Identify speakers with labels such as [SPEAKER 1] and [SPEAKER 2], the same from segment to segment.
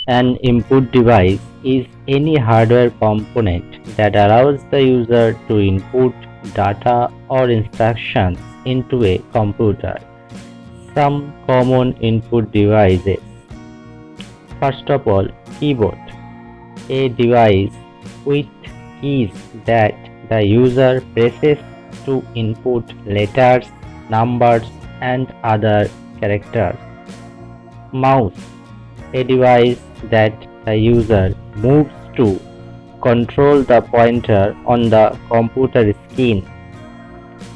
[SPEAKER 1] An input device is any hardware component that allows the user to input data or instructions into a computer. Some common input devices. First of all, keyboard. A device with keys that the user presses to input letters, numbers, and other characters. Mouse. A device that the user moves to control the pointer on the computer screen.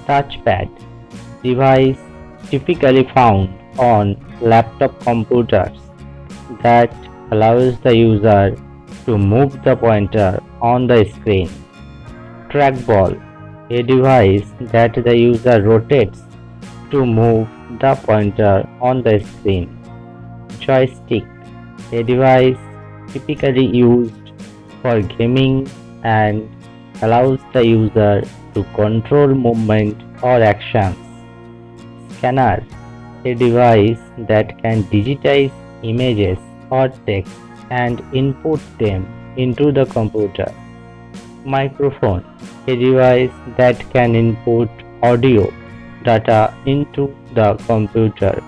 [SPEAKER 1] Touchpad. Device typically found on laptop computers that allows the user to move the pointer on the screen. Trackball, a device that the user rotates to move the pointer on the screen. Joystick, a device typically used for gaming and allows the user to control movement or actions. Scanner, a device that can digitize images or text and input them into the computer. Microphone, a device that can input audio data into the computer.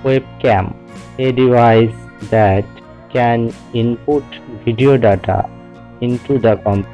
[SPEAKER 1] Webcam, a device that can input video data into the computer.